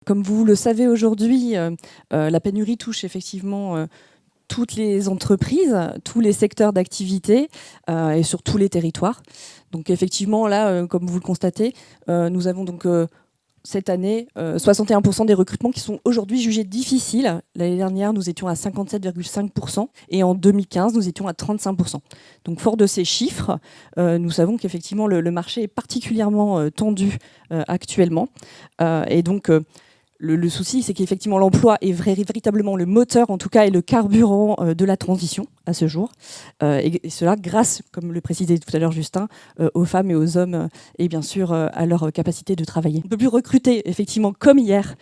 Comme vous le savez aujourd'hui, la pénurie touche effectivement toutes les entreprises, tous les secteurs d'activité et sur tous les territoires. Donc effectivement, là, comme vous le constatez, nous avons donc cette année 61% des recrutements qui sont aujourd'hui jugés difficiles. L'année dernière, nous étions à 57,5% et en 2015, nous étions à 35%. Donc fort de ces chiffres, nous savons qu'effectivement le marché est particulièrement tendu actuellement. Et donc le souci, c'est qu'effectivement l'emploi est véritablement le moteur, en tout cas, et le carburant de la transition à ce jour. Et cela grâce, comme le précisait tout à l'heure Justin, aux femmes et aux hommes, et bien sûr à leur capacité de travailler. On ne peut plus recruter effectivement comme hier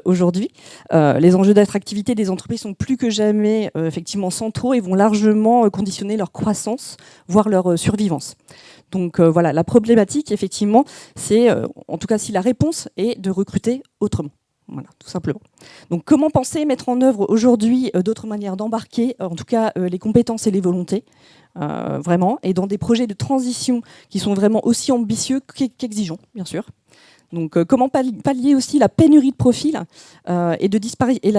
aujourd'hui. Les enjeux d'attractivité des entreprises sont plus que jamais effectivement centraux et vont largement conditionner leur croissance, voire leur survivance. Donc voilà, la problématique, effectivement, c'est, en tout cas si la réponse est de recruter autrement. Voilà, tout simplement. Donc comment penser mettre en œuvre aujourd'hui d'autres manières d'embarquer, en tout cas les compétences et les volontés, vraiment, et dans des projets de transition qui sont vraiment aussi ambitieux qu'exigeants, bien sûr. Donc comment pallier aussi la pénurie de profils et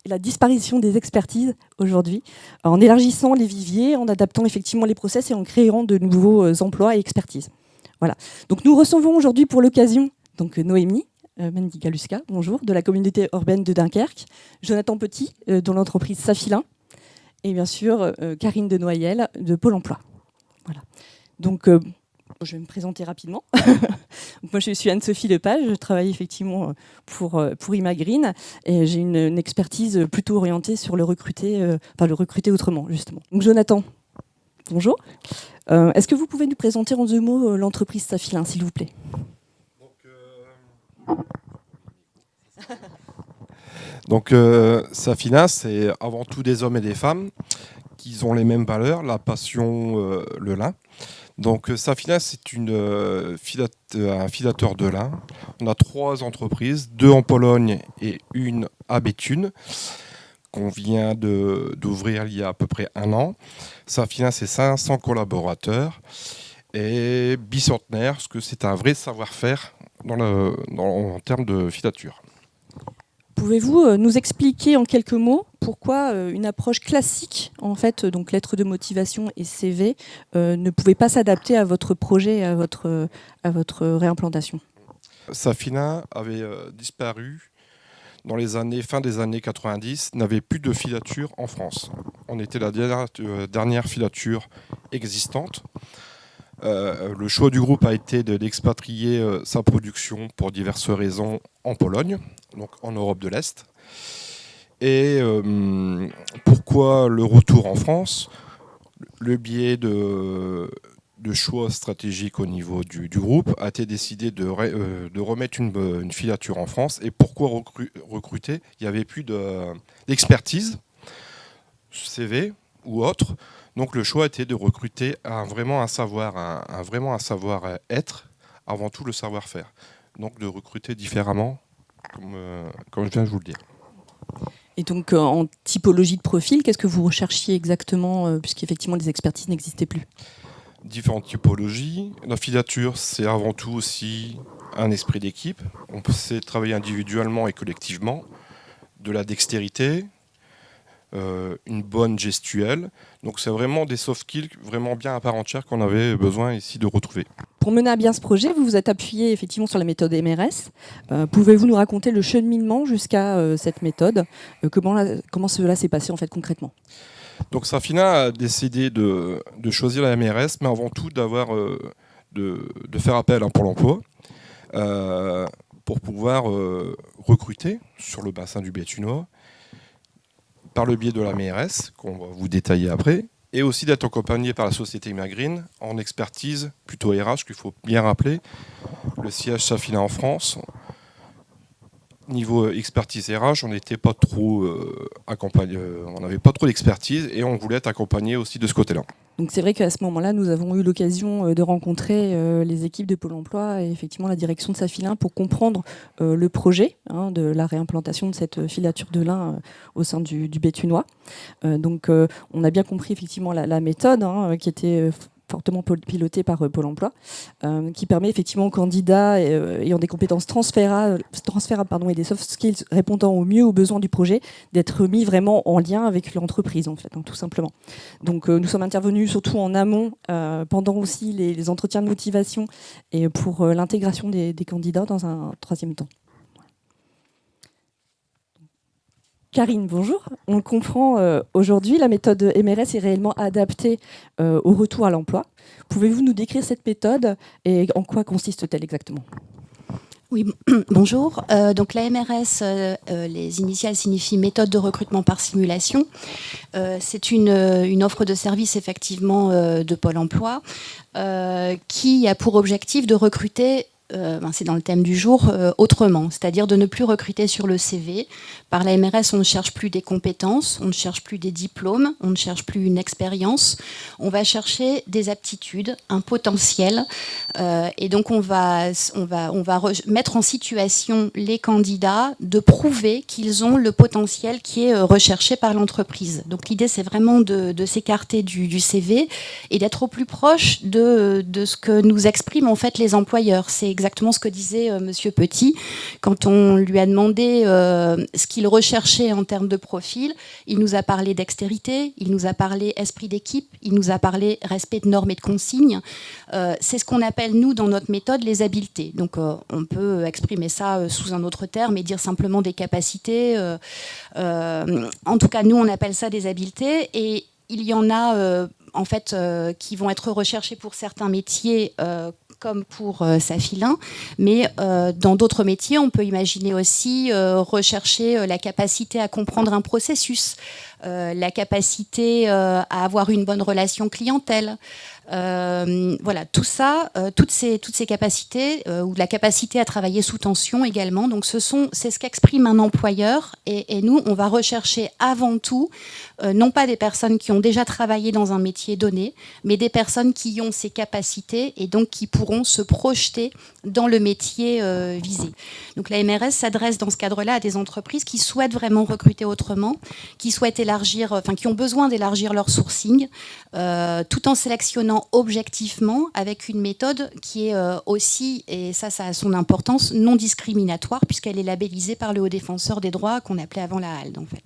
la disparition des expertises aujourd'hui, en élargissant les viviers, en adaptant effectivement les process et en créant de nouveaux emplois et expertises. Voilà. Donc nous recevons aujourd'hui pour l'occasion donc Noémie Mendigaluska, bonjour, de la communauté urbaine de Dunkerque, Jonathan Petit, de l'entreprise Safilin, et bien sûr Karine de Noyel, de Pôle emploi. Voilà. Donc, je vais me présenter rapidement. Moi, je suis Anne-Sophie Lepage, je travaille effectivement pour Imagreen, et j'ai une expertise plutôt orientée sur le recruter autrement, justement. Donc, Jonathan, bonjour. Est-ce que vous pouvez nous présenter en 2 mots l'entreprise Safilin, s'il vous plaît ? Donc Safina, c'est avant tout des hommes et des femmes qui ont les mêmes valeurs, la passion, le lin. Donc Safina, c'est un filateur de lin. On a 3 entreprises, 2 en Pologne et une à Béthune, qu'on vient d'ouvrir il y a à peu près 1 an. Safina, c'est 500 collaborateurs et bicentenaire, parce que c'est un vrai savoir-faire en termes de filature. Pouvez-vous nous expliquer en quelques mots pourquoi une approche classique, en fait, donc lettre de motivation et CV, ne pouvait pas s'adapter à votre projet, à votre réimplantation ? Safina avait disparu dans fin des années 90, n'avait plus de filature en France. On était la dernière filature existante. Le choix du groupe a été d'expatrier sa production pour diverses raisons en Pologne, donc en Europe de l'Est. Et pourquoi le retour en France ? Le biais de choix stratégiques au niveau du groupe a été décidé de remettre une filature en France. Et pourquoi recruter ? Il n'y avait plus d'expertise, CV ou autre. Donc le choix était de recruter vraiment un savoir-être, avant tout le savoir-faire. Donc de recruter différemment, comme je viens de vous le dire. Et donc en typologie de profil, qu'est-ce que vous recherchiez exactement, puisqu'effectivement les expertises n'existaient plus ? Différentes typologies. La filature, c'est avant tout aussi un esprit d'équipe. On sait travailler individuellement et collectivement, de la dextérité, une bonne gestuelle. Donc c'est vraiment des soft skills vraiment bien à part entière qu'on avait besoin ici de retrouver. Pour mener à bien ce projet, vous vous êtes appuyé effectivement sur la méthode MRS. Pouvez-vous nous raconter le cheminement jusqu'à cette méthode ? Comment cela s'est passé en fait concrètement ? Donc Safina a décidé de choisir la MRS, mais avant tout de faire appel à Pôle emploi pour pouvoir recruter sur le bassin du Béthunois par le biais de la MRS, qu'on va vous détailler après, et aussi d'être accompagné par la société Imagreen en expertise, plutôt RH, qu'il faut bien rappeler. Le siège Safina en France, niveau expertise RH, on n'était pas trop accompagné, on n'avait pas trop d'expertise et on voulait être accompagné aussi de ce côté-là. Donc c'est vrai qu'à ce moment-là, nous avons eu l'occasion de rencontrer les équipes de Pôle emploi et effectivement la direction de Safilin pour comprendre le projet de la réimplantation de cette filature de lin au sein du Béthunois. Donc on a bien compris effectivement la méthode qui était fortement piloté par Pôle emploi, qui permet effectivement aux candidats ayant des compétences transférables et des soft skills répondant au mieux aux besoins du projet, d'être mis vraiment en lien avec l'entreprise, en fait, hein, tout simplement. Donc nous sommes intervenus surtout en amont, pendant aussi les entretiens de motivation et pour l'intégration des candidats dans un troisième temps. Karine, bonjour. On le comprend aujourd'hui, la méthode MRS est réellement adaptée au retour à l'emploi. Pouvez-vous nous décrire cette méthode et en quoi consiste-t-elle exactement ? Oui, bonjour. Donc la MRS, les initiales signifient méthode de recrutement par simulation. C'est une offre de service effectivement de Pôle emploi qui a pour objectif de recruter, c'est dans le thème du jour, autrement, c'est-à-dire de ne plus recruter sur le CV. Par la MRS, on ne cherche plus des compétences, on ne cherche plus des diplômes, on ne cherche plus une expérience, on va chercher des aptitudes, un potentiel, et donc on va mettre en situation les candidats de prouver qu'ils ont le potentiel qui est recherché par l'entreprise. Donc l'idée, c'est vraiment de s'écarter du CV et d'être au plus proche de ce que nous expriment en fait les employeurs. C'est exactement ce que disait Monsieur Petit quand on lui a demandé ce qu'il recherchait en termes de profil. Il nous a parlé dextérité, il nous a parlé esprit d'équipe, il nous a parlé respect de normes et de consignes. C'est ce qu'on appelle, nous, dans notre méthode, les habiletés. Donc on peut exprimer ça sous un autre terme et dire simplement des capacités. En tout cas, nous, on appelle ça des habiletés. Et il y en a, en fait, qui vont être recherchés pour certains métiers comme pour Safilin, mais dans d'autres métiers, on peut imaginer aussi rechercher la capacité à comprendre un processus, la capacité à avoir une bonne relation clientèle. Voilà, tout ça, toutes ces capacités, ou la capacité à travailler sous tension également. Donc c'est ce qu'exprime un employeur, et nous, on va rechercher avant tout, non pas des personnes qui ont déjà travaillé dans un métier donné, mais des personnes qui ont ces capacités et donc qui pourront se projeter dans le métier visé. Donc la MRS s'adresse dans ce cadre-là à des entreprises qui souhaitent vraiment recruter autrement, qui souhaitent qui ont besoin d'élargir leur sourcing, tout en sélectionnant objectivement avec une méthode qui est aussi, et ça a son importance, non discriminatoire, puisqu'elle est labellisée par le Haut Défenseur des droits, qu'on appelait avant la HALD, en fait.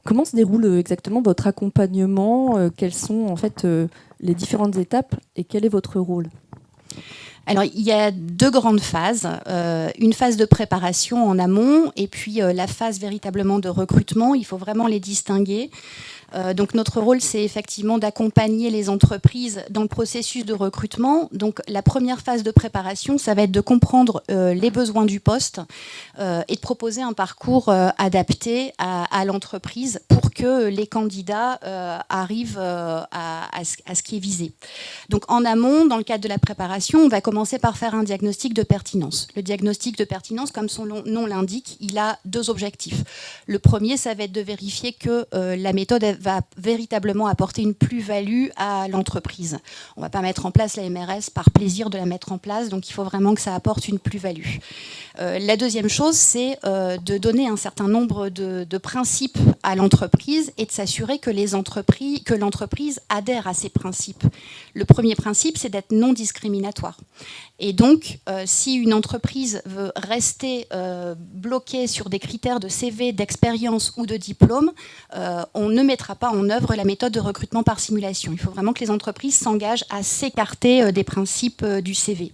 Comment se déroule exactement votre accompagnement ? Quelles sont en fait les différentes étapes et quel est votre rôle ? Alors, il y a deux grandes phases. Une phase de préparation en amont et puis la phase véritablement de recrutement. Il faut vraiment les distinguer. Donc notre rôle, c'est effectivement d'accompagner les entreprises dans le processus de recrutement. Donc la première phase de préparation, ça va être de comprendre les besoins du poste et de proposer un parcours adapté à l'entreprise pour que les candidats arrivent à ce qui est visé. Donc en amont, dans le cadre de la préparation, on va commencer par faire un diagnostic de pertinence. Le diagnostic de pertinence, comme son nom l'indique, il a deux objectifs. Le premier, ça va être de vérifier que la méthode va véritablement apporter une plus-value à l'entreprise. On ne va pas mettre en place la MRS par plaisir de la mettre en place, donc il faut vraiment que ça apporte une plus-value. La deuxième chose, c'est de donner un certain nombre de principes à l'entreprise et de s'assurer que l'entreprise adhère à ces principes. Le premier principe, c'est d'être non discriminatoire. Et donc, si une entreprise veut rester bloquée sur des critères de CV, d'expérience ou de diplôme, on ne mettra pas en œuvre la méthode de recrutement par simulation. Il faut vraiment que les entreprises s'engagent à s'écarter des principes du CV.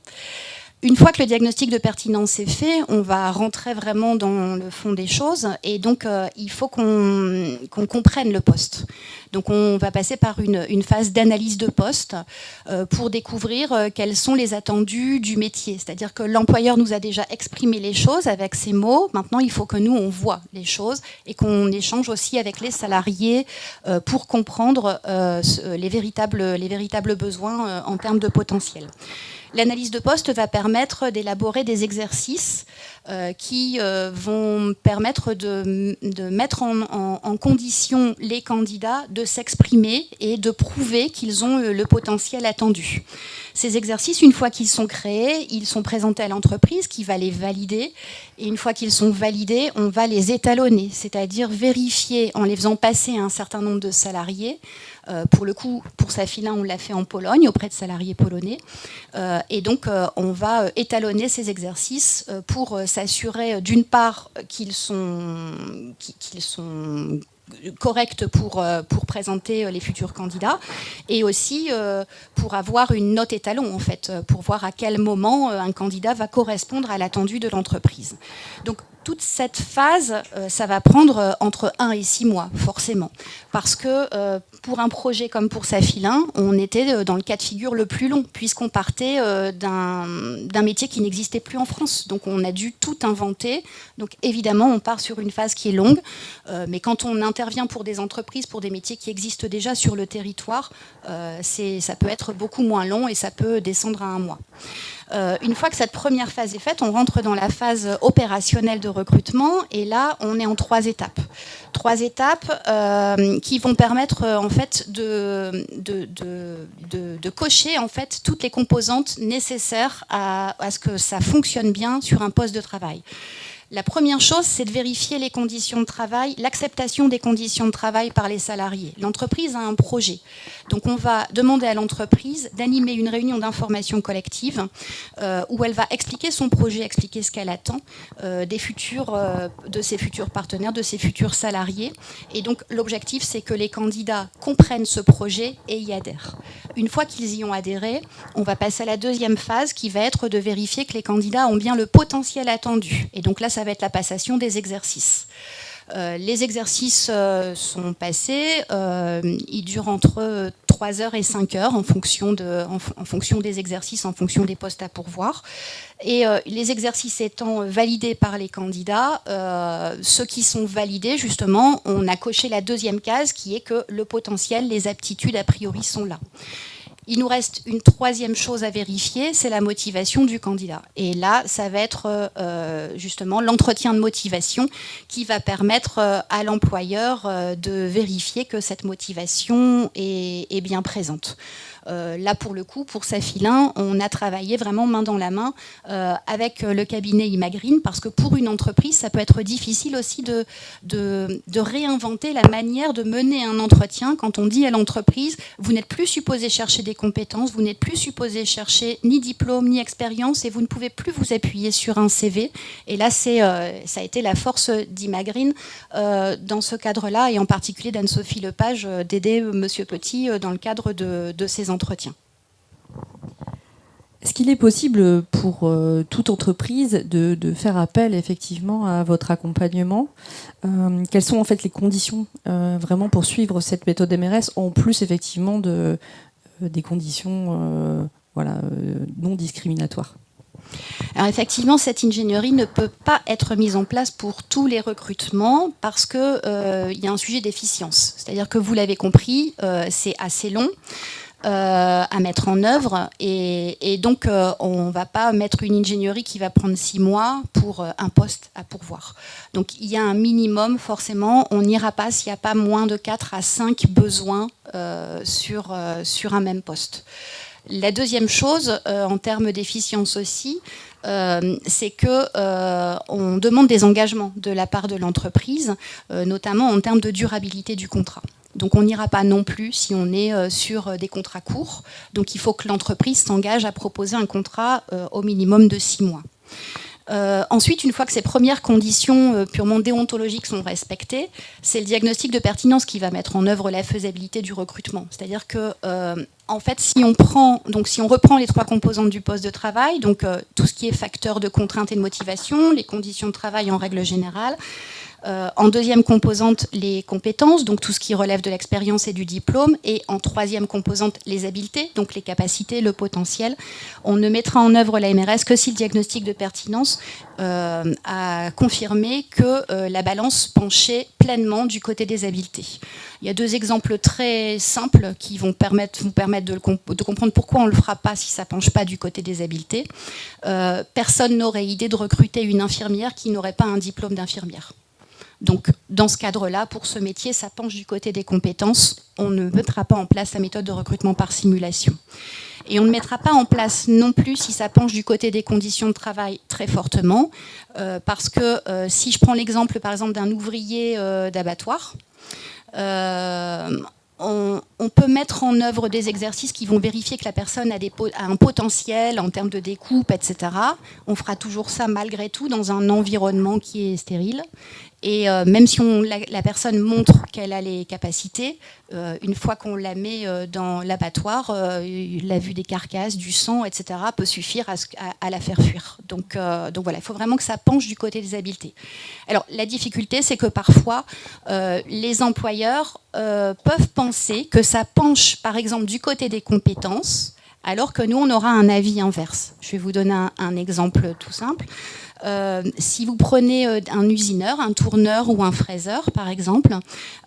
Une fois que le diagnostic de pertinence est fait, on va rentrer vraiment dans le fond des choses et donc il faut qu'on comprenne le poste. Donc on va passer par une phase d'analyse de poste pour découvrir quels sont les attendus du métier. C'est-à-dire que l'employeur nous a déjà exprimé les choses avec ses mots. Maintenant, il faut que nous, on voit les choses et qu'on échange aussi avec les salariés pour comprendre les véritables besoins en termes de potentiel. L'analyse de poste va permettre d'élaborer des exercices qui vont permettre de mettre en condition les candidats de s'exprimer et de prouver qu'ils ont le potentiel attendu. Ces exercices, une fois qu'ils sont créés, ils sont présentés à l'entreprise qui va les valider. Et une fois qu'ils sont validés, on va les étalonner, c'est-à-dire vérifier en les faisant passer à un certain nombre de salariés. Pour le coup, pour Safilin, on l'a fait en Pologne, auprès de salariés polonais. Et donc, on va étalonner ces exercices pour s'assurer, d'une part, qu'ils sont correctes pour présenter les futurs candidats, et aussi pour avoir une note étalon, en fait, pour voir à quel moment un candidat va correspondre à l'attendu de l'entreprise. Donc, toute cette phase, ça va prendre entre 1 et 6 mois, forcément. Parce que pour un projet comme pour Safilin, on était dans le cas de figure le plus long, puisqu'on partait d'un métier qui n'existait plus en France. Donc on a dû tout inventer. Donc évidemment, on part sur une phase qui est longue. Mais quand on intervient pour des entreprises, pour des métiers qui existent déjà sur le territoire, ça peut être beaucoup moins long et ça peut descendre à 1 mois. Une fois que cette première phase est faite, on rentre dans la phase opérationnelle de recrutement, et là, on est en 3 étapes. 3 étapes qui vont permettre en fait de cocher en fait toutes les composantes nécessaires à ce que ça fonctionne bien sur un poste de travail. La première chose, c'est de vérifier les conditions de travail, l'acceptation des conditions de travail par les salariés. L'entreprise a un projet. Donc on va demander à l'entreprise d'animer une réunion d'information collective où elle va expliquer son projet, expliquer ce qu'elle attend de ses futurs partenaires, de ses futurs salariés. Et donc l'objectif, c'est que les candidats comprennent ce projet et y adhèrent. Une fois qu'ils y ont adhéré, on va passer à la deuxième phase qui va être de vérifier que les candidats ont bien le potentiel attendu. Et donc là, ça va être la passation des exercices. Les exercices sont passés, ils durent entre 3 heures et 5 heures en fonction des exercices, en fonction des postes à pourvoir. Et les exercices étant validés par les candidats, ceux qui sont validés, justement, on a coché la deuxième case qui est que le potentiel, les aptitudes a priori sont là. Il nous reste une troisième chose à vérifier, c'est la motivation du candidat. Et là, ça va être justement l'entretien de motivation qui va permettre à l'employeur de vérifier que cette motivation est bien présente. Là, pour le coup, pour Safilin, on a travaillé vraiment main dans la main avec le cabinet Imagreen, parce que pour une entreprise, ça peut être difficile aussi de réinventer la manière de mener un entretien quand on dit à l'entreprise, vous n'êtes plus supposé chercher des compétences, vous n'êtes plus supposé chercher ni diplôme, ni expérience, et vous ne pouvez plus vous appuyer sur un CV. Et là, ça a été la force d'Imagreen dans ce cadre-là, et en particulier d'Anne-Sophie Lepage, d'aider Monsieur Petit dans le cadre de ces entretiens. Est-ce qu'il est possible pour toute entreprise de faire appel effectivement à votre accompagnement ? Quelles sont en fait les conditions vraiment pour suivre cette méthode MRS, en plus effectivement des conditions non discriminatoires ? Alors effectivement, cette ingénierie ne peut pas être mise en place pour tous les recrutements parce qu'il y a un sujet d'efficience. C'est-à-dire que vous l'avez compris, c'est assez long à mettre en œuvre, et donc on ne va pas mettre une ingénierie qui va prendre 6 mois pour un poste à pourvoir. Donc il y a un minimum, forcément, on n'ira pas s'il n'y a pas moins de 4 à 5 besoins sur un même poste. La deuxième chose, en termes d'efficience aussi, c'est qu'on demande des engagements de la part de l'entreprise, notamment en termes de durabilité du contrat. Donc on n'ira pas non plus si on est sur des contrats courts. Donc il faut que l'entreprise s'engage à proposer un contrat au minimum de 6 mois. Ensuite, une fois que ces premières conditions purement déontologiques sont respectées, c'est le diagnostic de pertinence qui va mettre en œuvre la faisabilité du recrutement. C'est-à-dire que, en fait, si on reprend les 3 composantes du poste de travail, donc tout ce qui est facteur de contrainte et de motivation, les conditions de travail en règle générale, en deuxième composante, les compétences, donc tout ce qui relève de l'expérience et du diplôme. Et en troisième composante, les habiletés, donc les capacités, le potentiel. On ne mettra en œuvre la MRS que si le diagnostic de pertinence a confirmé que la balance penchait pleinement du côté des habiletés. Il y a 2 exemples très simples qui vont vous permettre de comprendre pourquoi on ne le fera pas si ça ne penche pas du côté des habiletés. Personne n'aurait idée de recruter une infirmière qui n'aurait pas un diplôme d'infirmière. Donc, dans ce cadre-là, pour ce métier, ça penche du côté des compétences. On ne mettra pas en place la méthode de recrutement par simulation. Et on ne mettra pas en place non plus si ça penche du côté des conditions de travail très fortement, parce que si je prends l'exemple par exemple d'un ouvrier d'abattoir, on peut mettre en œuvre des exercices qui vont vérifier que la personne a un potentiel en termes de découpe, etc. On fera toujours ça malgré tout dans un environnement qui est stérile. Et même si la personne montre qu'elle a les capacités, une fois qu'on la met dans l'abattoir, la vue des carcasses, du sang, etc. peut suffire à la faire fuir. Donc voilà, il faut vraiment que ça penche du côté des habiletés. Alors la difficulté, c'est que parfois, les employeurs peuvent penser que ça penche, par exemple, du côté des compétences, alors que nous, on aura un avis inverse. Je vais vous donner un exemple tout simple. Si vous prenez un usineur, un tourneur ou un fraiseur, par exemple,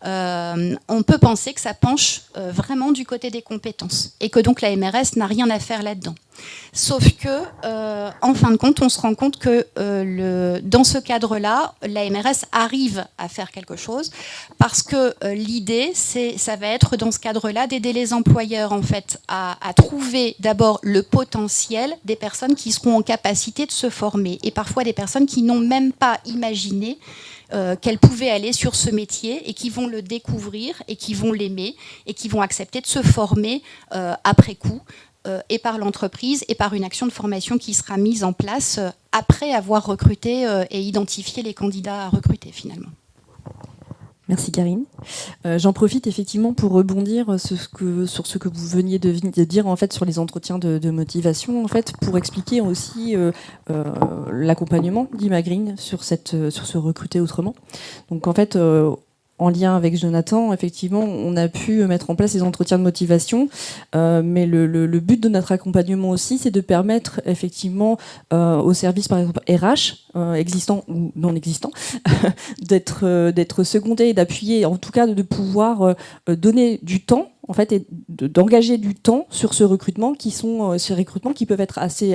on peut penser que ça penche vraiment du côté des compétences et que donc la MRS n'a rien à faire là-dedans. Sauf que, en fin de compte, on se rend compte que dans ce cadre-là, la MRS arrive à faire quelque chose parce que l'idée, ça va être dans ce cadre-là d'aider les employeurs en fait à trouver d'abord le potentiel des personnes qui seront en capacité de se former et parfois des personnes qui n'ont même pas imaginé qu'elles pouvaient aller sur ce métier et qui vont le découvrir et qui vont l'aimer et qui vont accepter de se former après coup. Et par l'entreprise et par une action de formation qui sera mise en place après avoir recruté et identifié les candidats à recruter finalement. Merci Karine. J'en profite effectivement pour rebondir sur ce que vous veniez de dire en fait sur les entretiens de motivation en fait pour expliquer aussi l'accompagnement d'Imagrin sur ce recruter autrement. Donc en fait en lien avec Jonathan, effectivement, on a pu mettre en place les entretiens de motivation, mais le but de notre accompagnement aussi, c'est de permettre effectivement aux services, par exemple RH, existants ou non existants, d'être secondés et d'appuyer, en tout cas de pouvoir donner du temps en fait, et d'engager du temps sur ce recrutement ces recrutements qui peuvent être assez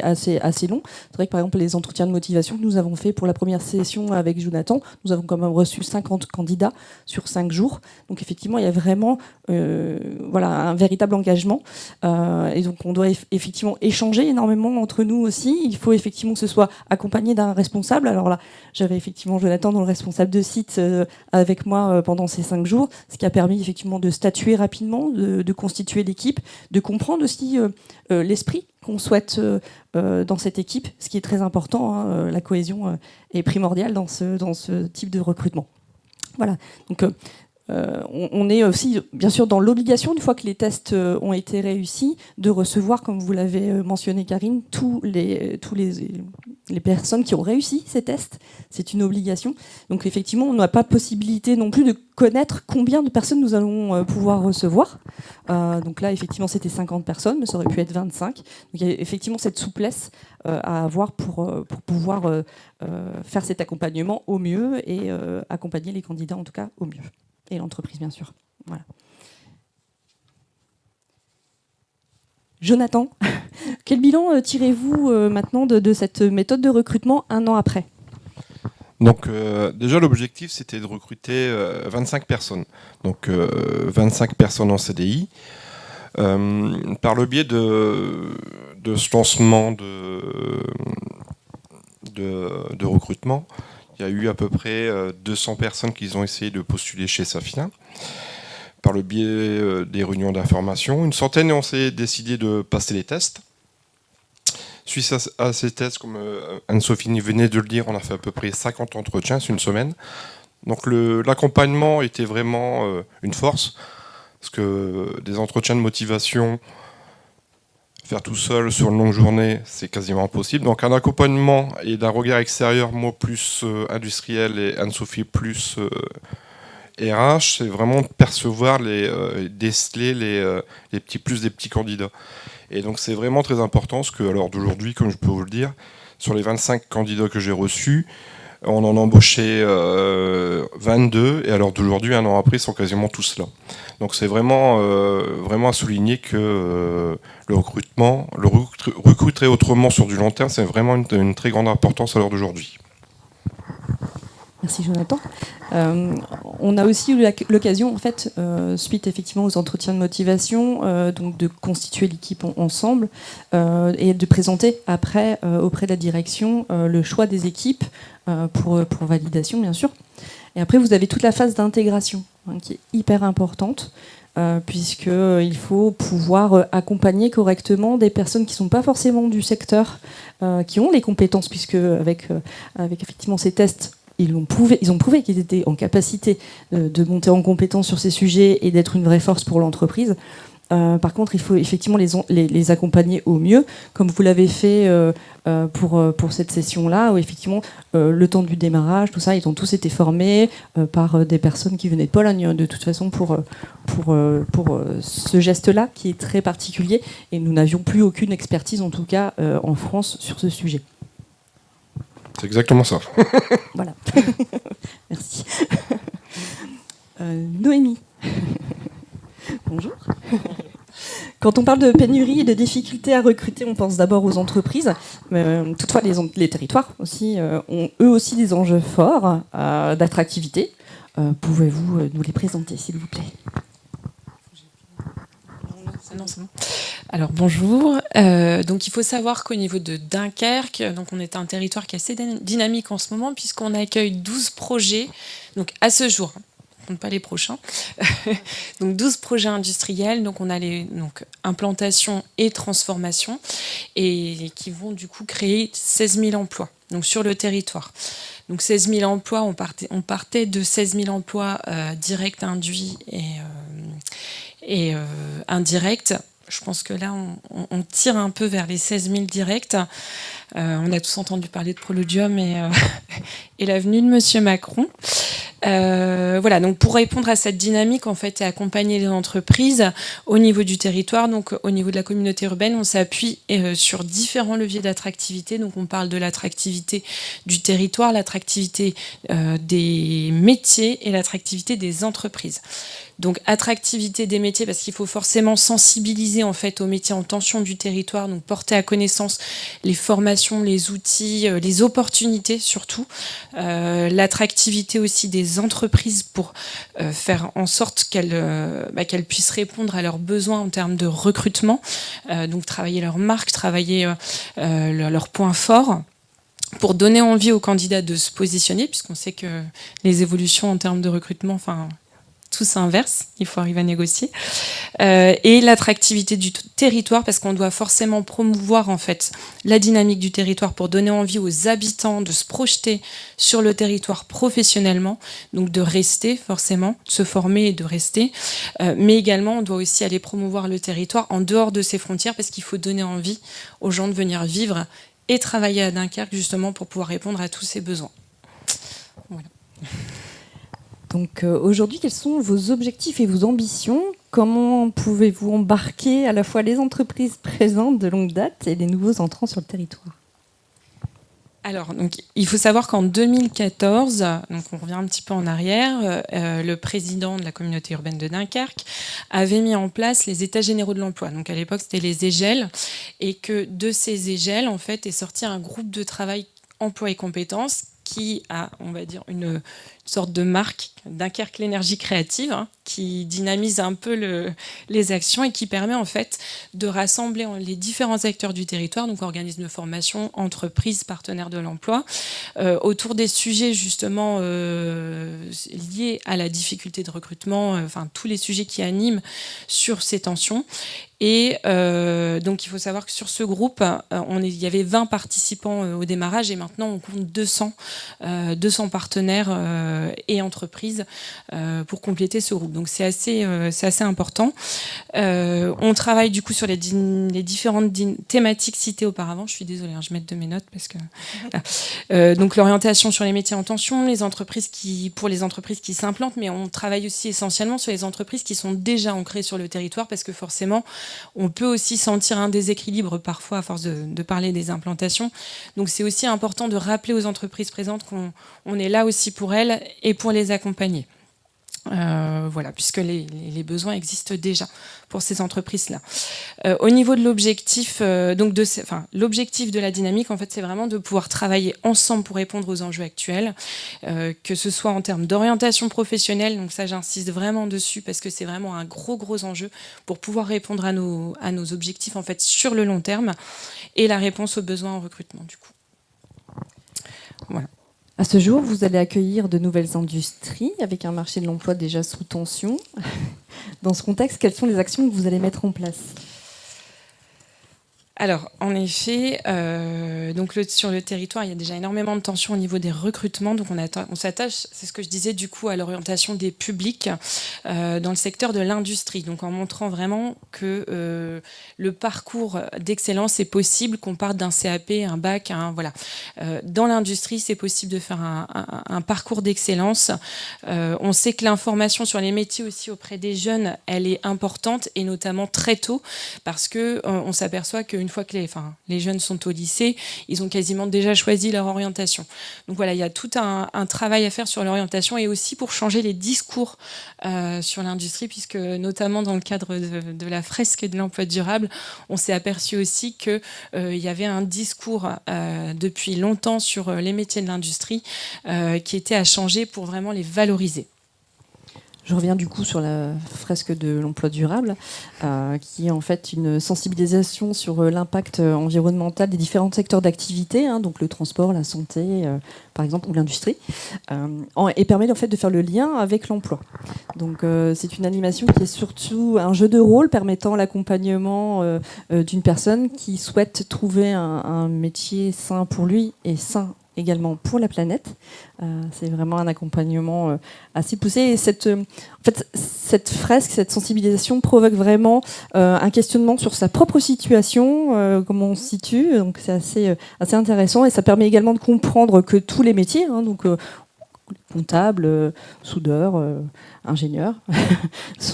longs. C'est vrai que par exemple les entretiens de motivation que nous avons fait pour la première session avec Jonathan, nous avons quand même reçu 50 candidats sur 5 jours. Donc effectivement, il y a vraiment un véritable engagement. Et donc on doit effectivement échanger énormément entre nous aussi. Il faut effectivement que ce soit accompagné d'un responsable. Alors là, j'avais effectivement Jonathan, dans le responsable de site, avec moi pendant ces 5 jours, ce qui a permis effectivement de statuer rapidement, de constituer l'équipe, de comprendre aussi l'esprit qu'on souhaite dans cette équipe, ce qui est très important. Hein, la cohésion est primordiale dans ce type de recrutement. Voilà. Donc, on est aussi, bien sûr, dans l'obligation, une fois que les tests ont été réussis, de recevoir, comme vous l'avez mentionné, Karine, tous les personnes qui ont réussi ces tests. C'est une obligation. Donc, effectivement, on n'a pas possibilité non plus de connaître combien de personnes nous allons pouvoir recevoir. Donc là, effectivement, c'était 50 personnes, mais ça aurait pu être 25. Donc, il y a effectivement cette souplesse à avoir pour pouvoir faire cet accompagnement au mieux et accompagner les candidats, en tout cas, au mieux. Et l'entreprise, bien sûr. Voilà. Jonathan, quel bilan tirez-vous maintenant de cette méthode de recrutement un an après ? Donc déjà l'objectif c'était de recruter 25 personnes. Donc 25 personnes en CDI. Par le biais de ce lancement de recrutement, il y a eu à peu près 200 personnes qui ont essayé de postuler chez Safina par le biais des réunions d'information. Une centaine ont décidé de passer les tests. Suite à ces tests, comme Anne-Sophie venait de le dire, on a fait à peu près 50 entretiens, c'est une semaine. Donc l'accompagnement était vraiment une force, parce que des entretiens de motivation, faire tout seul sur une longue journée, c'est quasiment impossible. Donc un accompagnement et d'un regard extérieur, moi plus industriel et Anne-Sophie plus RH, c'est vraiment de percevoir, déceler les petits plus des petits candidats. Et donc c'est vraiment très important, parce que à l'heure d'aujourd'hui, comme je peux vous le dire, sur les 25 candidats que j'ai reçus, on en a embauché 22, et à l'heure d'aujourd'hui, un an après, ils sont quasiment tous là. Donc c'est vraiment à souligner que le recruter autrement sur du long terme, c'est vraiment une très grande importance à l'heure d'aujourd'hui. Merci Jonathan. on a aussi eu l'occasion, en fait, suite effectivement aux entretiens de motivation, donc de constituer l'équipe ensemble et de présenter après auprès de la direction le choix des équipes pour validation, bien sûr. Et après, vous avez toute la phase d'intégration qui est hyper importante. Puisqu'il faut pouvoir accompagner correctement des personnes qui ne sont pas forcément du secteur, qui ont les compétences, puisque avec effectivement ces tests, ils ont prouvé qu'ils étaient en capacité de monter en compétence sur ces sujets et d'être une vraie force pour l'entreprise. Par contre, il faut effectivement les accompagner au mieux, comme vous l'avez fait pour cette session-là, où effectivement, le temps du démarrage, tout ça, ils ont tous été formés par des personnes qui venaient de Pologne, de toute façon, pour ce geste-là, qui est très particulier, et nous n'avions plus aucune expertise, en tout cas, en France, sur ce sujet. C'est exactement ça. Voilà. Merci. Noémie. Bonjour. Quand on parle de pénurie et de difficultés à recruter, on pense d'abord aux entreprises. Toutefois, les territoires aussi, ont eux aussi des enjeux forts d'attractivité. Pouvez-vous nous les présenter, s'il vous plaît ? Non, c'est bon. Alors bonjour. Donc il faut savoir qu'au niveau de Dunkerque, donc on est un territoire qui est assez dynamique en ce moment puisqu'on accueille 12 projets. Donc à ce jour, on compte pas les prochains. Donc 12 projets industriels. Donc on a implantation et transformation et qui vont du coup créer 16 000 emplois. Donc sur le territoire. Donc 16 000 emplois, on partait de 16 000 emplois directs, induits et indirects. Je pense que là, on tire un peu vers les 16 000 directs. On a tous entendu parler de Proludium et la venue de Monsieur Macron. Voilà, donc pour répondre à cette dynamique en fait, et accompagner les entreprises au niveau du territoire, donc au niveau de la communauté urbaine, on s'appuie sur différents leviers d'attractivité. Donc on parle de l'attractivité du territoire, l'attractivité des métiers et l'attractivité des entreprises. Donc attractivité des métiers parce qu'il faut forcément sensibiliser en fait aux métiers en tension du territoire, donc porter à connaissance les formations, les outils, les opportunités surtout, l'attractivité aussi des entreprises pour faire en sorte qu'elles puissent répondre à leurs besoins en termes de recrutement, donc travailler leur marque, travailler leurs points forts, pour donner envie aux candidats de se positionner, puisqu'on sait que les évolutions en termes de recrutement, tout s'inverse, il faut arriver à négocier. Et l'attractivité du territoire, parce qu'on doit forcément promouvoir en fait la dynamique du territoire pour donner envie aux habitants de se projeter sur le territoire professionnellement, donc de rester forcément, de se former et de rester. Mais également, on doit aussi aller promouvoir le territoire en dehors de ses frontières, parce qu'il faut donner envie aux gens de venir vivre et travailler à Dunkerque justement pour pouvoir répondre à tous ces besoins. Voilà. Donc aujourd'hui, quels sont vos objectifs et vos ambitions ? Comment pouvez-vous embarquer à la fois les entreprises présentes de longue date et les nouveaux entrants sur le territoire ? Alors, donc, il faut savoir qu'en 2014, donc on revient un petit peu en arrière, le président de la communauté urbaine de Dunkerque avait mis en place les états généraux de l'emploi. Donc à l'époque, c'était les EGEL, et que de ces EGEL, en fait, est sorti un groupe de travail emploi et compétences qui a, on va dire, une sorte de marque, Dunkerque l'énergie créative, qui dynamise un peu les actions et qui permet en fait de rassembler les différents acteurs du territoire, donc organismes de formation, entreprises, partenaires de l'emploi, autour des sujets justement liés à la difficulté de recrutement, tous les sujets qui animent sur ces tensions. Et donc il faut savoir que sur ce groupe, il y avait 20 participants au démarrage et maintenant on compte 200 partenaires et entreprises pour compléter ce groupe. Donc c'est assez important. On travaille du coup sur les différentes thématiques citées auparavant. Je suis désolée, je vais mettre de mes notes parce que donc l'orientation sur les métiers en tension, pour les entreprises qui s'implantent, mais on travaille aussi essentiellement sur les entreprises qui sont déjà ancrées sur le territoire parce que forcément on peut aussi sentir un déséquilibre parfois à force de parler des implantations. Donc c'est aussi important de rappeler aux entreprises présentes qu'on est là aussi pour elles et pour les accompagner. Voilà, puisque les besoins existent déjà pour ces entreprises-là. Au niveau de l'objectif, l'objectif de la dynamique, en fait, c'est vraiment de pouvoir travailler ensemble pour répondre aux enjeux actuels, que ce soit en termes d'orientation professionnelle. Donc ça, j'insiste vraiment dessus parce que c'est vraiment un gros enjeu pour pouvoir répondre à nos objectifs en fait sur le long terme et la réponse aux besoins en recrutement du coup. Voilà. À ce jour, vous allez accueillir de nouvelles industries avec un marché de l'emploi déjà sous tension. Dans ce contexte, quelles sont les actions que vous allez mettre en place ? Alors, en effet, sur le territoire, il y a déjà énormément de tensions au niveau des recrutements. Donc, on s'attache, c'est ce que je disais, du coup, à l'orientation des publics dans le secteur de l'industrie. Donc, en montrant vraiment que le parcours d'excellence est possible, qu'on parte d'un CAP, un bac, voilà. Dans l'industrie, c'est possible de faire un parcours d'excellence. On sait que l'information sur les métiers aussi auprès des jeunes, elle est importante, et notamment très tôt, parce que on s'aperçoit qu'une fois que les jeunes sont au lycée, ils ont quasiment déjà choisi leur orientation. Donc voilà, il y a tout un travail à faire sur l'orientation et aussi pour changer les discours sur l'industrie, puisque notamment dans le cadre de la fresque de l'emploi durable, on s'est aperçu aussi qu'il y avait un discours depuis longtemps sur les métiers de l'industrie qui était à changer pour vraiment les valoriser. Je reviens du coup sur la fresque de l'emploi durable, qui est en fait une sensibilisation sur l'impact environnemental des différents secteurs d'activité, donc le transport, la santé, par exemple, ou l'industrie, et permet en fait de faire le lien avec l'emploi. Donc c'est une animation qui est surtout un jeu de rôle permettant l'accompagnement d'une personne qui souhaite trouver un métier sain pour lui et sain également pour la planète. C'est vraiment un accompagnement assez poussé. Et cette fresque, cette sensibilisation provoque vraiment un questionnement sur sa propre situation, comment on se situe. Donc c'est assez intéressant et ça permet également de comprendre que tous les métiers, donc comptables, soudeurs, ingénieurs,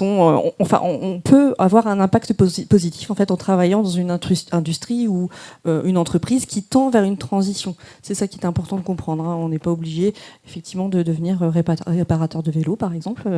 on peut avoir un impact positif en fait en travaillant dans une industrie ou une entreprise qui tend vers une transition. C'est ça qui est important de comprendre. On n'est pas obligé effectivement de devenir réparateur de vélo, par exemple,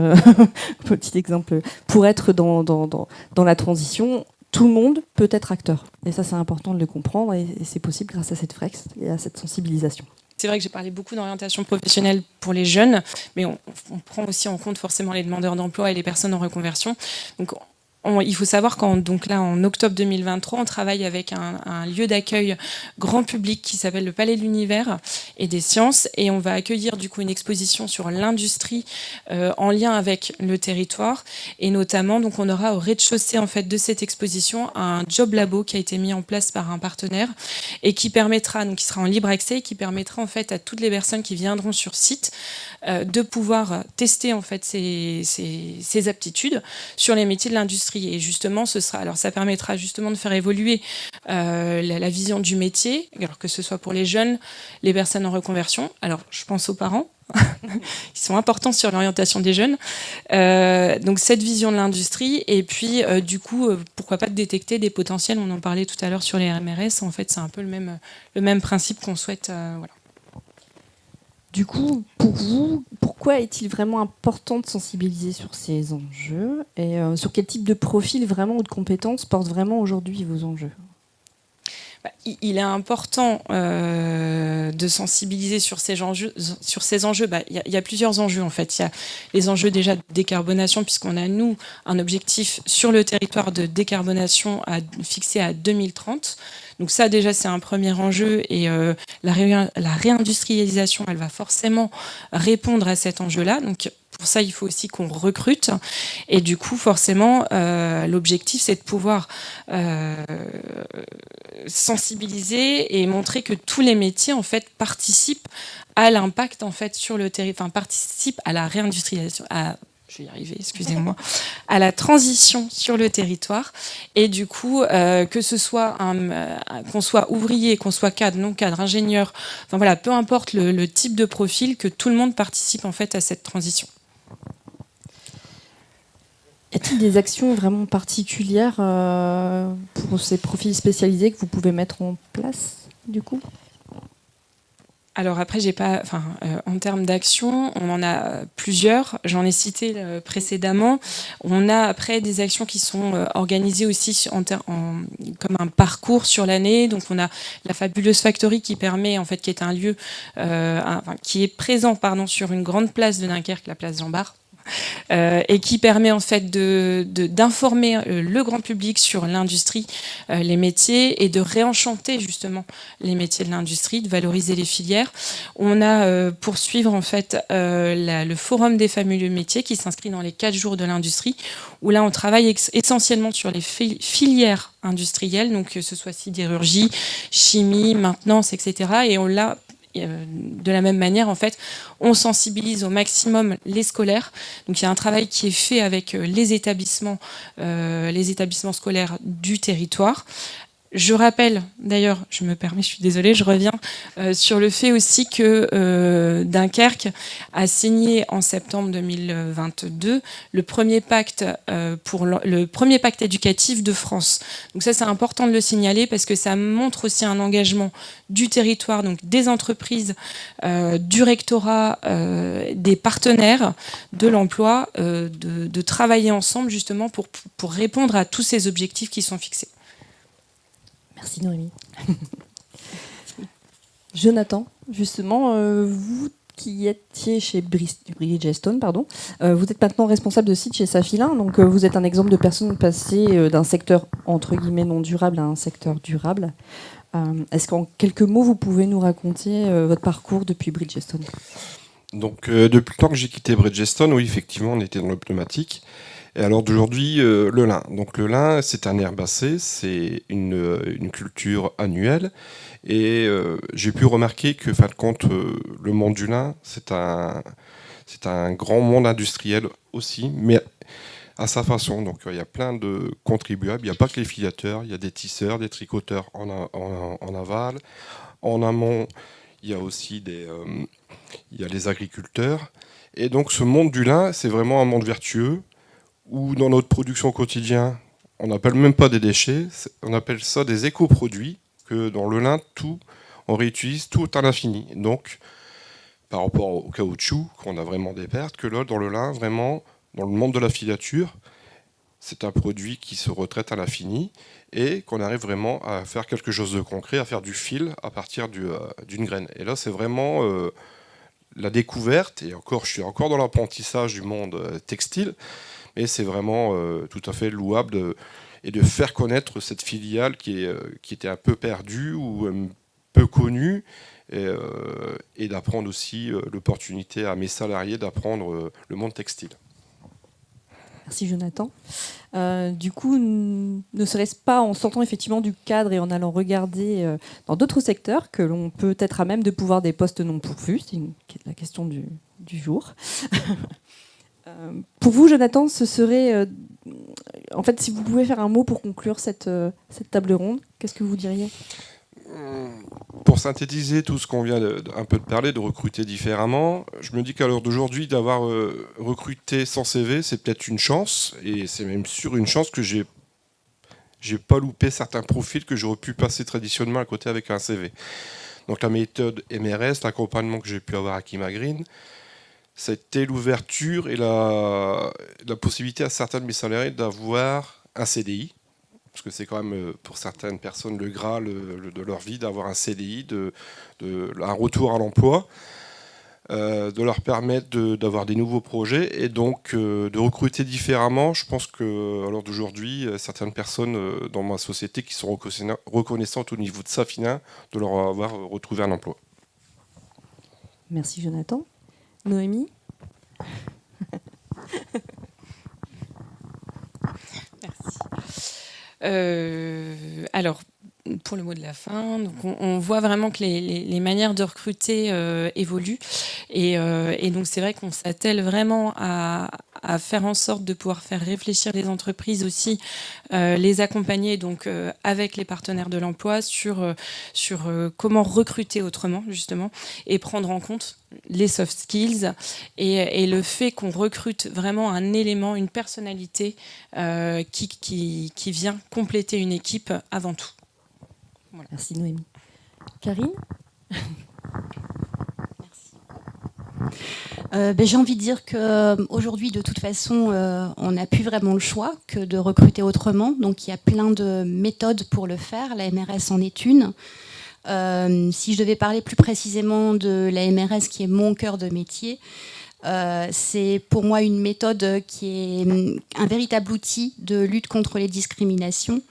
petit exemple, pour être dans la transition. Tout le monde peut être acteur. Et ça, c'est important de le comprendre et c'est possible grâce à cette fresque et à cette sensibilisation. C'est vrai que j'ai parlé beaucoup d'orientation professionnelle pour les jeunes, mais on prend aussi en compte forcément les demandeurs d'emploi et les personnes en reconversion. Donc, il faut savoir qu'en octobre 2023, on travaille avec un lieu d'accueil grand public qui s'appelle le Palais de l'Univers et des Sciences, et on va accueillir du coup une exposition sur l'industrie en lien avec le territoire, et notamment donc on aura au rez-de-chaussée en fait de cette exposition un job labo qui a été mis en place par un partenaire et qui permettra, donc qui sera en libre accès, et qui permettra en fait à toutes les personnes qui viendront sur site de pouvoir tester en fait ces aptitudes sur les métiers de l'industrie. Et justement, ça permettra justement de faire évoluer la vision du métier, alors que ce soit pour les jeunes, les personnes en reconversion. Alors, je pense aux parents, ils sont importants sur l'orientation des jeunes. Donc, cette vision de l'industrie, et puis du coup, pourquoi pas de détecter des potentiels. On en parlait tout à l'heure sur les MRS. En fait, c'est un peu le même principe qu'on souhaite. Voilà. Du coup, pour vous, pourquoi est-il vraiment important de sensibiliser sur ces enjeux et sur quel type de profil vraiment ou de compétences portent vraiment aujourd'hui vos enjeux ? Il est important de sensibiliser sur ces enjeux. Il y a plusieurs enjeux en fait. Il y a les enjeux déjà de décarbonation, puisqu'on a nous un objectif sur le territoire de décarbonation fixé à 2030. Donc ça déjà c'est un premier enjeu, et la réindustrialisation elle va forcément répondre à cet enjeu-là. Donc pour ça, il faut aussi qu'on recrute. Et du coup, forcément, l'objectif, c'est de pouvoir sensibiliser et montrer que tous les métiers, en fait, participent à l'impact, en fait, sur le territoire, participent à la réindustrialisation, je vais y arriver, excusez-moi, à la transition sur le territoire. Et du coup, que ce soit qu'on soit ouvrier, qu'on soit cadre, non cadre, ingénieur, enfin voilà, peu importe le type de profil, que tout le monde participe, en fait, à cette transition. Y a-t-il des actions vraiment particulières pour ces profils spécialisés que vous pouvez mettre en place, du coup ? Alors après, j'ai pas, en termes d'action, on en a plusieurs. J'en ai cité précédemment. On a après des actions qui sont organisées aussi comme un parcours sur l'année. Donc on a la Fabuleuse Factory qui permet, en fait, qui est un lieu qui est présent, sur une grande place de Dunkerque, la place Jean Bart. Et qui permet en fait d'informer le grand public sur l'industrie, les métiers, et de réenchanter justement les métiers de l'industrie, de valoriser les filières. On a pour suivre en fait le forum des fabuleux métiers qui s'inscrit dans les 4 jours de l'industrie, où là on travaille essentiellement sur les filières industrielles, donc que ce soit sidérurgie, chimie, maintenance, etc. Et on l'a de la même manière, en fait, on sensibilise au maximum les scolaires. Donc, il y a un travail qui est fait avec les établissements scolaires du territoire. Je rappelle, d'ailleurs, je me permets, je suis désolée, je reviens sur le fait aussi que Dunkerque a signé en septembre 2022 le premier pacte le premier pacte éducatif de France. Donc ça, c'est important de le signaler parce que ça montre aussi un engagement du territoire, donc des entreprises, du rectorat, des partenaires de l'emploi, de travailler ensemble justement pour répondre à tous ces objectifs qui sont fixés. Merci Noémie. Jonathan, justement, vous qui étiez chez Bridgestone, vous êtes maintenant responsable de site chez Safilin, donc vous êtes un exemple de personne passée d'un secteur entre guillemets non durable à un secteur durable. Est-ce qu'en quelques mots, vous pouvez nous raconter votre parcours depuis Bridgestone ? Donc depuis le temps que j'ai quitté Bridgestone, oui, effectivement, on était dans le pneumatique. Et alors d'aujourd'hui, le lin. Donc le lin, c'est un herbacé, c'est une culture annuelle. Et j'ai pu remarquer que, fin de compte, le monde du lin, c'est un grand monde industriel aussi, mais à sa façon. Donc il y a plein de contribuables. Il n'y a pas que les filateurs, il y a des tisseurs, des tricoteurs en aval. En amont, il y a aussi il y a les agriculteurs. Et donc ce monde du lin, c'est vraiment un monde vertueux, où dans notre production quotidienne, on n'appelle même pas des déchets, on appelle ça des éco-produits, que dans le lin, on réutilise tout à l'infini. Donc, par rapport au caoutchouc, qu'on a vraiment des pertes, que là, dans le lin, vraiment, dans le monde de la filature, c'est un produit qui se retraite à l'infini et qu'on arrive vraiment à faire quelque chose de concret, à faire du fil à partir d'une graine. Et là, c'est vraiment la découverte, et encore, je suis encore dans l'apprentissage du monde textile, mais c'est vraiment tout à fait louable et de faire connaître cette filiale qui était un peu perdue ou peu connue, et d'apprendre aussi l'opportunité à mes salariés d'apprendre le monde textile. Merci Jonathan. Du coup, ne serait-ce pas en sortant effectivement du cadre et en allant regarder dans d'autres secteurs que l'on peut être à même de pouvoir des postes non pourvus ? C'est la question du jour. Pour vous, Jonathan, ce serait... en fait, si vous pouvez faire un mot pour conclure cette table ronde, qu'est-ce que vous diriez ? Pour synthétiser tout ce qu'on vient un peu de parler, de recruter différemment, je me dis qu'à l'heure d'aujourd'hui, d'avoir recruté sans CV, c'est peut-être une chance, et c'est même sûr une chance que j'ai pas loupé certains profils que j'aurais pu passer traditionnellement à côté avec un CV. Donc la méthode MRS, l'accompagnement que j'ai pu avoir à Kimagreen, c'était l'ouverture et la possibilité à certains de mes salariés d'avoir un CDI, parce que c'est quand même pour certaines personnes le Graal de leur vie d'avoir un CDI, un retour à l'emploi, de leur permettre d'avoir des nouveaux projets et donc de recruter différemment. Je pense qu'à l'heure d'aujourd'hui, certaines personnes dans ma société qui sont reconnaissantes au niveau de Safilin de leur avoir retrouvé un emploi. Merci Jonathan. Noémie ? Merci. Alors, pour le mot de la fin, donc on voit vraiment que les manières de recruter évoluent. Et donc, c'est vrai qu'on s'attelle vraiment à faire en sorte de pouvoir faire réfléchir les entreprises aussi, les accompagner donc, avec les partenaires de l'emploi sur comment recruter autrement, justement, et prendre en compte les soft skills et le fait qu'on recrute vraiment un élément, une personnalité qui vient compléter une équipe avant tout. Voilà. Merci Noémie. Karine ? J'ai envie de dire qu'aujourd'hui, de toute façon, on n'a plus vraiment le choix que de recruter autrement. Donc il y a plein de méthodes pour le faire. La MRS en est une. Si je devais parler plus précisément de la MRS, qui est mon cœur de métier, c'est pour moi une méthode qui est un véritable outil de lutte contre les discriminations.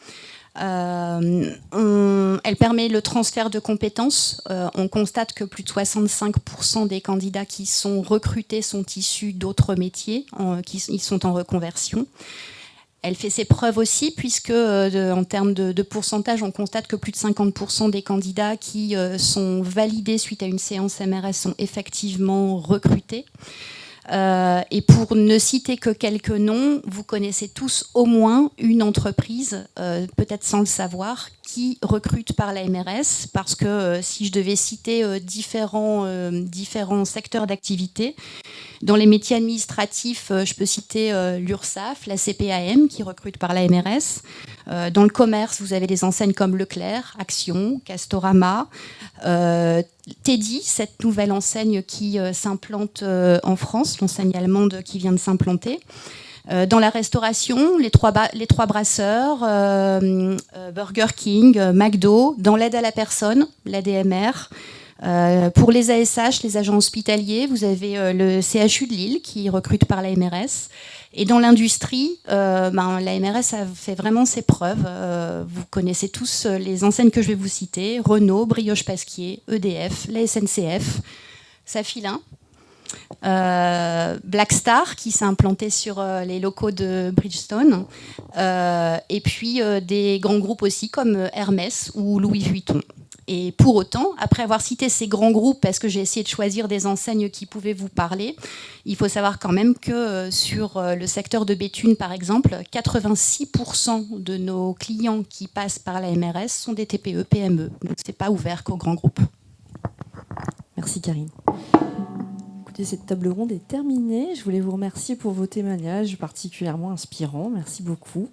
Elle permet le transfert de compétences. On constate que plus de 65% des candidats qui sont recrutés sont issus d'autres métiers, ils sont en reconversion. Elle fait ses preuves aussi, puisque en termes de pourcentage, on constate que plus de 50% des candidats qui sont validés suite à une séance MRS sont effectivement recrutés. Et pour ne citer que quelques noms, vous connaissez tous au moins une entreprise, peut-être sans le savoir, qui recrute par la MRS, parce que si je devais citer différents secteurs d'activité, dans les métiers administratifs, je peux citer l'URSSAF, la CPAM, qui recrute par la MRS. Dans le commerce, vous avez des enseignes comme Leclerc, Action, Castorama, Teddy, cette nouvelle enseigne qui s'implante en France, l'enseigne allemande qui vient de s'implanter. Dans la restauration, les trois brasseurs, Burger King, McDo. Dans l'aide à la personne, l'ADMR. Pour les ASH, les agents hospitaliers, vous avez le CHU de Lille qui recrute par la MRS. Et dans l'industrie, la MRS a fait vraiment ses preuves. Vous connaissez tous les enseignes que je vais vous citer: Renault, Brioche Pasquier, EDF, la SNCF, Safilin. Blackstar qui s'est implanté sur les locaux de Bridgestone. Et puis des grands groupes aussi comme Hermès ou Louis Vuitton. Et pour autant, après avoir cité ces grands groupes, parce que j'ai essayé de choisir des enseignes qui pouvaient vous parler, il faut savoir quand même que sur le secteur de Béthune, par exemple, 86% de nos clients qui passent par la MRS sont des TPE, PME. Donc ce n'est pas ouvert qu'aux grands groupes. Merci Karine. Écoutez, cette table ronde est terminée. Je voulais vous remercier pour vos témoignages particulièrement inspirants. Merci beaucoup.